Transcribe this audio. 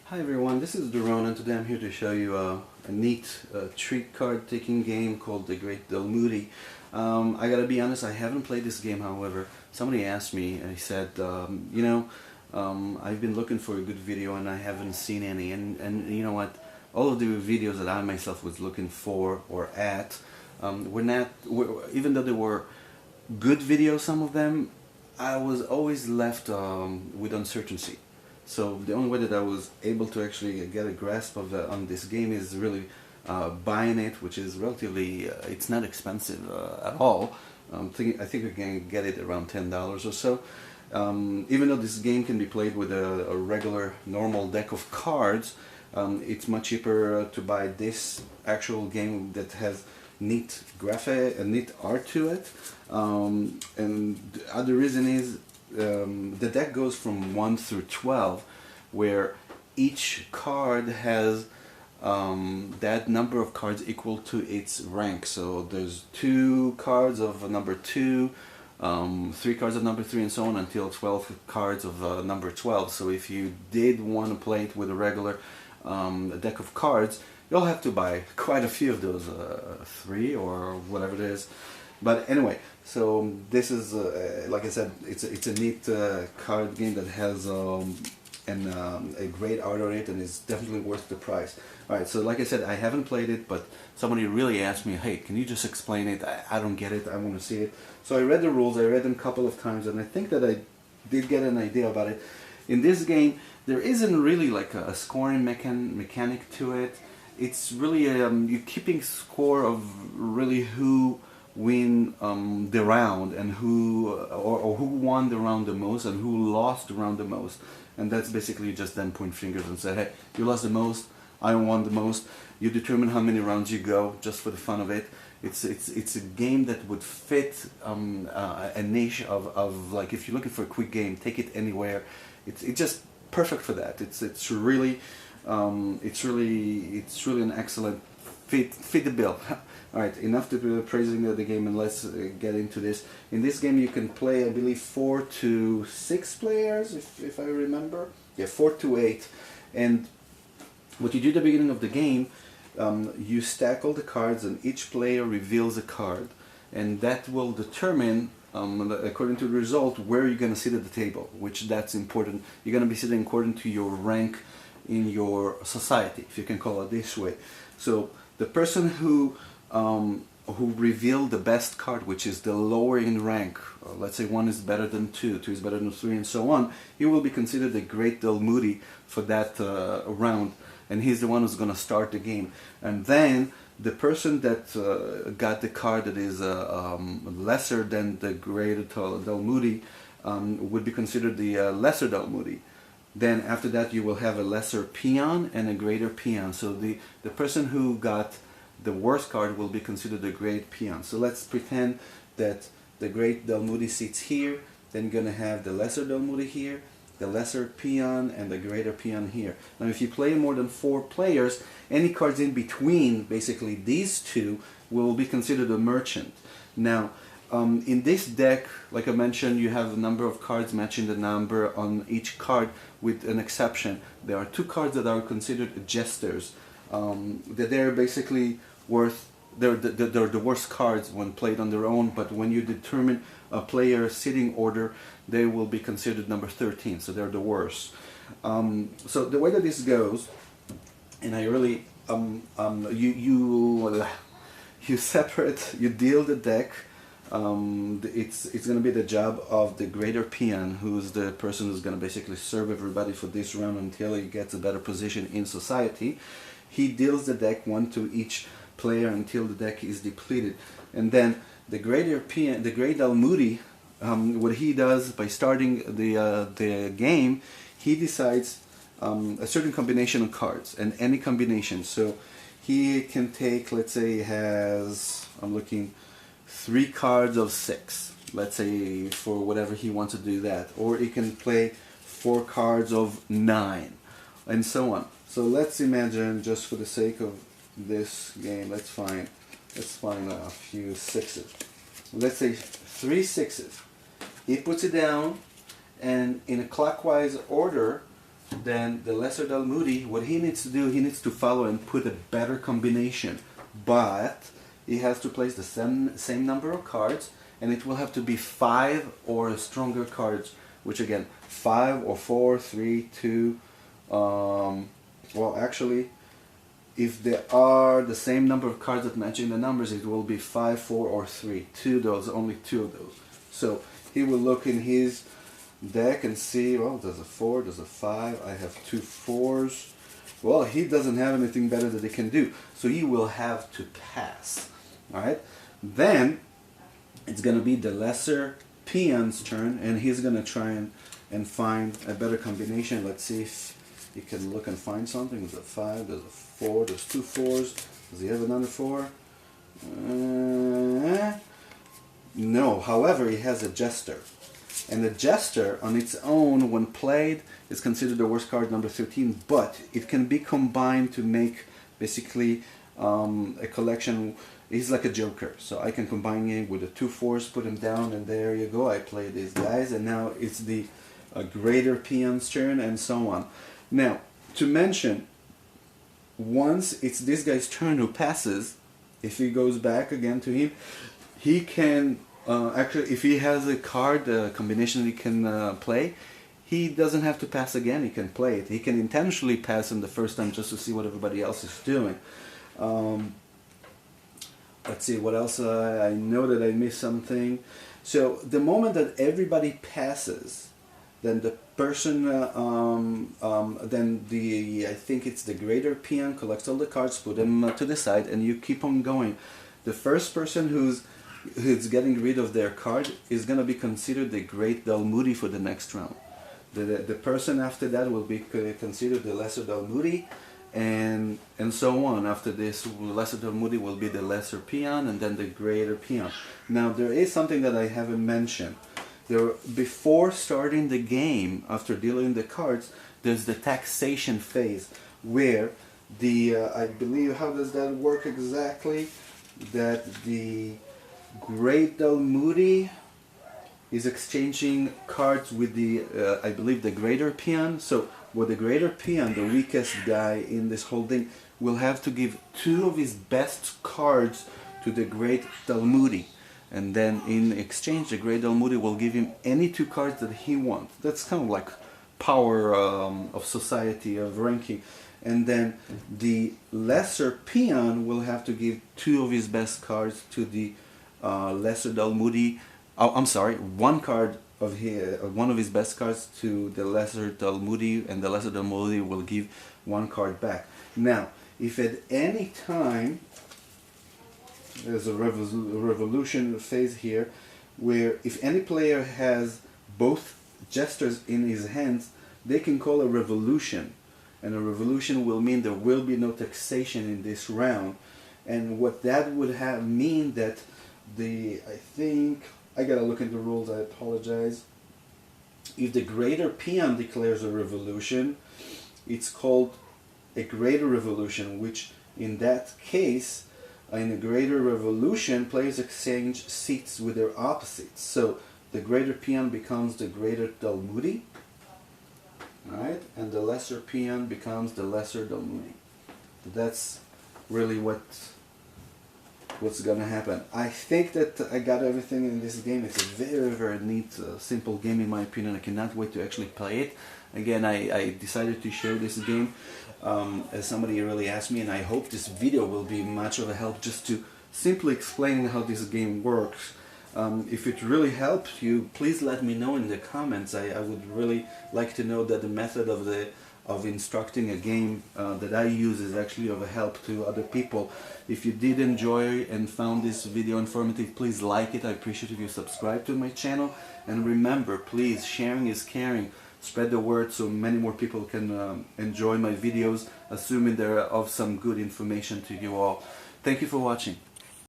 Hi everyone, this is Doron, and today I'm here to show you a neat treat card taking game called The Great Dalmuti. I gotta be honest, I haven't played this game. However, somebody asked me and he said, I've been looking for a good video and I haven't seen any, and you know what, all of the videos that I myself was looking for or at even though they were good videos, some of them, I was always left with uncertainty. So the only way that I was able to actually get a grasp of on this game is really buying it, which is relatively, it's not expensive at all. I think we can get it around $10 or so. Even though this game can be played with a regular normal deck of cards, it's much cheaper to buy this actual game that has neat graphic and neat art to it. And the other reason is the deck goes from 1 through 12, where each card has that number of cards equal to its rank. So there's 2 cards of number 2, 3 cards of number 3, and so on until 12 cards of number 12. So if you did want to play it with a regular deck of cards, you'll have to buy quite a few of those, 3 or whatever it is. But anyway, so this is, like I said, it's a neat card game that has a great art on it and is definitely worth the price. Alright, so like I said, I haven't played it, but somebody really asked me, hey, can you just explain it? I don't get it, I want to see it. So I read the rules, I read them a couple of times, and I think that I did get an idea about it. In this game, there isn't really like a scoring mechanic to it. It's really, you're keeping score of really who win the round and who or who won the round the most and who lost the round the most, and that's basically just then point fingers and say, hey, you lost the most, I won the most. You determine how many rounds you go just for the fun of it. It's a game that would fit a niche of like, if you're looking for a quick game, take it anywhere. It's just perfect for that. It's really an excellent fit the bill. Alright, enough to praising the game, and let's get into this. In this game you can play, I believe, 4 to 6 players, if I remember. Yeah, 4 to 8. And what you do at the beginning of the game, you stack all the cards and each player reveals a card. And that will determine, according to the result, where you're going to sit at the table, which that's important. You're going to be sitting according to your rank in your society, if you can call it this way. So the person who revealed the best card, which is the lower in rank, let's say 1 is better than 2, 2 is better than 3, and so on, he will be considered the Great Dalmuti for that round, and he's the one who's going to start the game. And then the person that got the card that is lesser than the Great Dalmuti would be considered the lesser Dalmuti. Then after that you will have a lesser peon and a greater peon. So the person who got the worst card will be considered the great peon. So let's pretend that the Great Dalmuti sits here, then you're going to have the lesser Dalmuti here, the lesser peon, and the greater peon here. Now if you play more than 4 players, any cards in between, basically these two, will be considered a merchant. Now in this deck, like I mentioned, you have a number of cards matching the number on each card, with an exception. There are 2 cards that are considered jesters. That they're basically they're the worst cards when played on their own, but when you determine a player sitting order, they will be considered number 13, so they're the worst. So the way that this goes, and I really you separate, you deal the deck. It's going to be the job of the greater peon, who's the person who's going to basically serve everybody for this round until he gets a better position in society. He deals the deck 1 to each player until the deck is depleted, and then the greater peon, the Great Dalmuti, what he does by starting the game, he decides a certain combination of cards, and any combination. So he can take, let's say he has, I'm looking, 3 cards of 6, let's say, for whatever he wants to do that, or he can play 4 cards of 9, and so on. So let's imagine, just for the sake of this game, let's find a few 6s. Let's say 3 6s. He puts it down, and in a clockwise order, then the lesser Dalmuti, what he needs to do, he needs to follow and put a better combination. But he has to place the same number of cards, and it will have to be 5 or stronger cards, which again, 5 or 4, 3, 2, well actually, if there are the same number of cards that matching the numbers, it will be 5, 4, or 3. Those, only 2 of those. So he will look in his deck and see, well, there's a 4, there's a 5, I have 2 4s. Well, he doesn't have anything better that he can do, so he will have to pass. Alright? Then it's going to be the lesser peon's turn, and he's going to try and find a better combination. Let's see if he can look and find something. There's a 5, there's a 4, there's 2 4s. Does he have another 4? No, however, he has a jester. And the jester on its own, when played, is considered the worst card, number 13, but it can be combined to make basically a collection. He's like a joker, so I can combine him with the 2 4s, put him down, and there you go. I play these guys, and now it's the greater peon's turn, and so on. Now, to mention, once it's this guy's turn who passes, if he goes back again to him, he can actually, if he has a card combination he can play, he doesn't have to pass again. He can play it. He can intentionally pass him the first time just to see what everybody else is doing. Let's see what else. I know that I missed something. So the moment that everybody passes, then the person, then I think it's the greater peon collects all the cards, put them to the side, and you keep on going. The first person who's getting rid of their card is going to be considered the great Dalmuti for the next round. The person after that will be considered the lesser Dalmuti, and so on. After this, lesser Dalmuti will be the lesser peon, and then the greater peon. Now there is something that I haven't mentioned. Before starting the game, after dealing the cards, there's the taxation phase, where I believe, how does that work exactly? That the great Dalmuti is exchanging cards with I believe the greater peon. So with the greater peon, the weakest guy in this whole thing, will have to give 2 of his best cards to the great Dalmuti. And then in exchange, the great Dalmuti will give him any 2 cards that he wants. That's kind of like power of society, of ranking. And then the lesser peon will have to give 2 of his best cards to the lesser Dalmuti. Oh, I'm sorry, 1 card of one of his best cards to the lesser Dalmuti, and the lesser Dalmuti will give 1 card back. Now, if at any time there's a revolution phase here, where if any player has both jesters in his hands, they can call a revolution, and a revolution will mean there will be no taxation in this round. And what that would mean that I think I gotta look into the rules, I apologize. If the greater peon declares a revolution, it's called a greater revolution, which in that case, in a greater revolution, players exchange seats with their opposites. So the greater peon becomes the greater Dalmuti, right? And the lesser peon becomes the lesser Dalmuti. That's really what's gonna happen. I think that I got everything in this game. It's a very, very neat, simple game in my opinion. I cannot wait to actually play it. Again, I decided to share this game as somebody really asked me, and I hope this video will be much of a help just to simply explain how this game works. If it really helps you, please let me know in the comments. I would really like to know that the method of instructing a game that I use is actually of a help to other people. If you did enjoy and found this video informative, please like it. I appreciate if you subscribe to my channel. And remember, please, sharing is caring. Spread the word so many more people can enjoy my videos, assuming they're of some good information to you all. Thank you for watching.